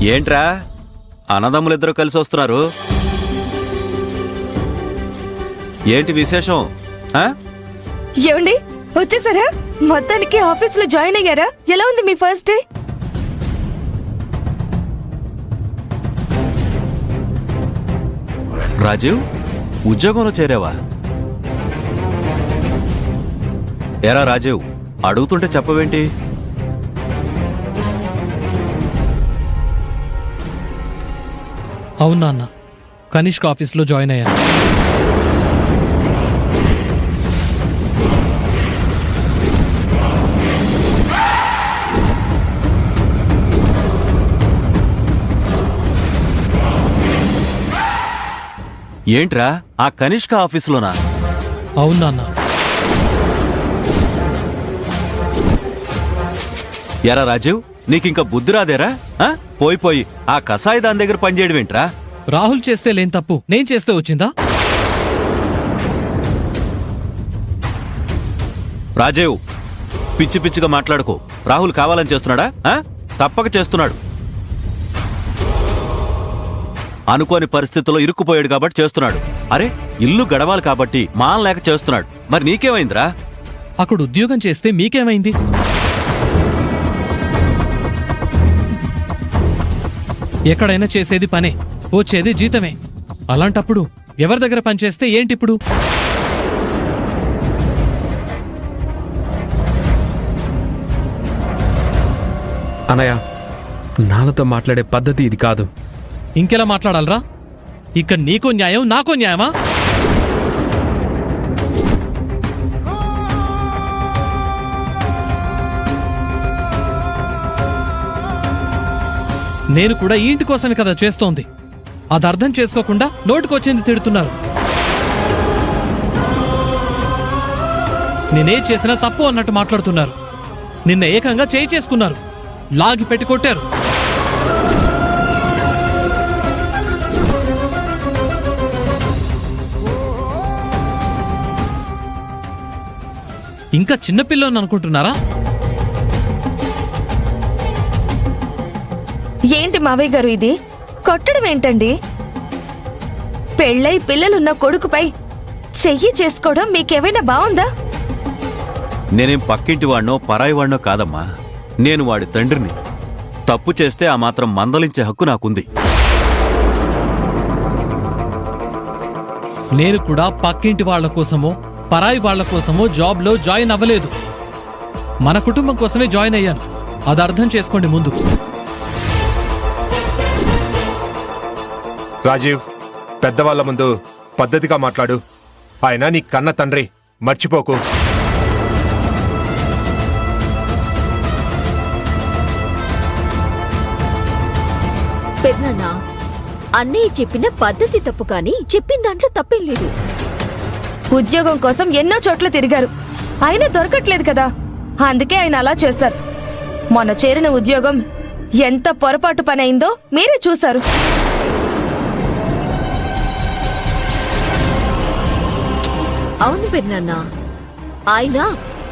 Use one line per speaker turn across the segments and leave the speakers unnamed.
ఏంట్రా అన్నదమ్ములిద్దరూ కలిసి వస్తున్నారు? ఏంటి విశేషం?
ఏమండి వచ్చేసారా? మొత్తానికి ఆఫీస్ లో జాయిన్ అయ్యారా? ఎలా ఉంది మీ ఫస్ట్ డే?
రాజీవ్, ఉద్యోగంలో చేరావా? ఎరా రాజీవ్, అడుగుతుంటే చెప్పవేంటి?
అవునా అన్న, కనిష్క్ ఆఫీస్లో జాయిన్ అయ్యాను.
ఏంట్రా ఆ కనిష్క ఆఫీసులోనా?
అవునా అన్న.
ఎరా రాజీవ్, నీకింక బుద్ధి రాదేరా? పోయి ఆ కసాయి దాని దగ్గర పనిచేయడం ఏంట్రా?
రాహుల్ చేస్తే లేని తప్పు నేను చేస్తే వచ్చిందా?
రాజీవ్, పిచ్చి పిచ్చిగా మాట్లాడుకో. రాహుల్ కావాలని చేస్తున్నాడా? తప్పక చేస్తున్నాడు. అనుకోని పరిస్థితుల్లో ఇరుక్కుపోయాడు కాబట్టి చేస్తున్నాడు. అరే, ఇల్లు గడవాలి కాబట్టి మానలేక చేస్తున్నాడు. మరి నీకేమైందిరా?
అక్కడ ఉద్యోగం చేస్తే మీకేమైంది? ఎక్కడైనా చేసేది పనే, వచ్చేది జీతమే. అలాంటప్పుడు ఎవరి దగ్గర పనిచేస్తే ఏంటిప్పుడు?
అనయ్య, నాన్నతో మాట్లాడే పద్ధతి ఇది కాదు.
ఇంకెలా మాట్లాడాలరా? ఇక్కడ నీకో న్యాయం, నాకో న్యాయమా? నేను కూడా ఈ ఇంటి కోసమే కదా చేస్తోంది. అది అర్థం చేసుకోకుండా నోటికొచ్చింది తిడుతున్నారు. నేనే చేసినా తప్పు అన్నట్టు మాట్లాడుతున్నారు. నిన్న ఏకంగా చేయి చేసుకున్నారు, లాగి పెట్టి కొట్టారు. ఇంకా చిన్నపిల్లని అనుకుంటున్నారా?
ఏంటి మావయ్య గారు ఇది? కొట్టడం ఏంటండి? పెళ్ళై పిల్లలున్న కొడుకుపై చెయ్యి చేసుకోవడం మీకేమైనా బావుందా?
నేనేం పక్కింటి వాడినో పరాయి వాడినో కాదమ్మా. నేను వాడి తండ్రిని. తప్పు చేస్తే ఆ మాత్రం మందలించే హక్కు నాకుంది.
నేను కూడా పక్కింటి వాళ్ల కోసమో పరాయి వాళ్ల కోసమో జాబ్లో జాయిన్ అవ్వలేదు. మన కుటుంబం కోసమే జాయిన్ అయ్యాను. అది అర్థం చేసుకోండి ముందు.
రాజీవ్, పెద్దవాళ్ల ముందు పద్ధతిగా మాట్లాడు. ఆయన నీ కన్న తండ్రి, మర్చిపోకు.
పెద్దనాన్న, అన్నయ్య చెప్పిన పద్ధతి తప్పు కాని చెప్పిన దాంట్లో తప్పేం లేదు.
ఉద్యోగం కోసం ఎన్నో చోట్ల తిరిగారు, అయినా దొరకట్లేదు కదా. అందుకే ఆయన అలా చేశారు. మొన్న చేరిన ఉద్యోగం ఎంత పొరపాటు పని అయిందో మీరే చూశారు.
అవును పెద్దనాన్న, ఆయన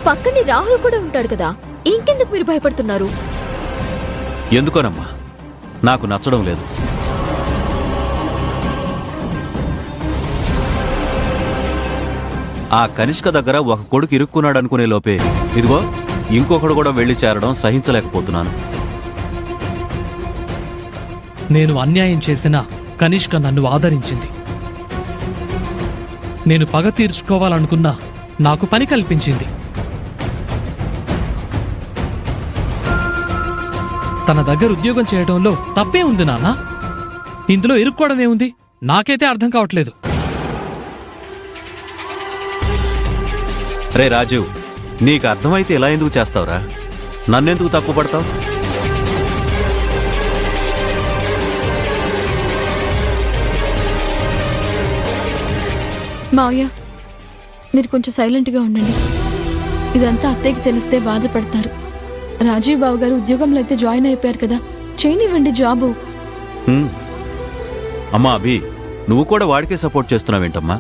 పక్కనే రాహుల్ కూడా ఉంటాడు కదా, ఇంకెందుకు మీరు భయపడుతున్నారు?
ఎందుకోనమ్మా, నాకు నచ్చడం లేదు. ఆ కనిష్క దగ్గర ఒక కొడుకు ఇరుక్కున్నాడనుకునే లోపే ఇదిగో ఇంకొకడు కూడా వెళ్లి చేరడం సహించలేకపోతున్నాను.
నేను అన్యాయం చేసినా కనిష్క నన్ను ఆదరించింది. నేను పగ తీర్చుకోవాలనుకున్నా నాకు పని కల్పించింది. తన దగ్గర ఉద్యోగం చేయడంలో తప్పే ఉంది నాన్న. ఇందులో ఇరుక్కోవడమే ఉంది? నాకైతే అర్థం కావట్లేదు.
రే రాజీవ్, నీకు అర్థమైతే ఇలా ఎందుకు చేస్తావురా? నన్నెందుకు తప్పు పడతావు?
మావయ్య, మీరు కొంచెం సైలెంట్గా ఉండండి. ఇదంతా అత్తయ్యకి తెలిస్తే బాధపడతారు. రాజీవ్ బాబు గారు ఉద్యోగంలో అయితే జాయిన్ అయిపోయారు కదా, చేయనివ్వండి జాబు.
అమ్మా అభి, నువ్వు కూడా వాడికే సపోర్ట్ చేస్తున్నావేంటమ్మా?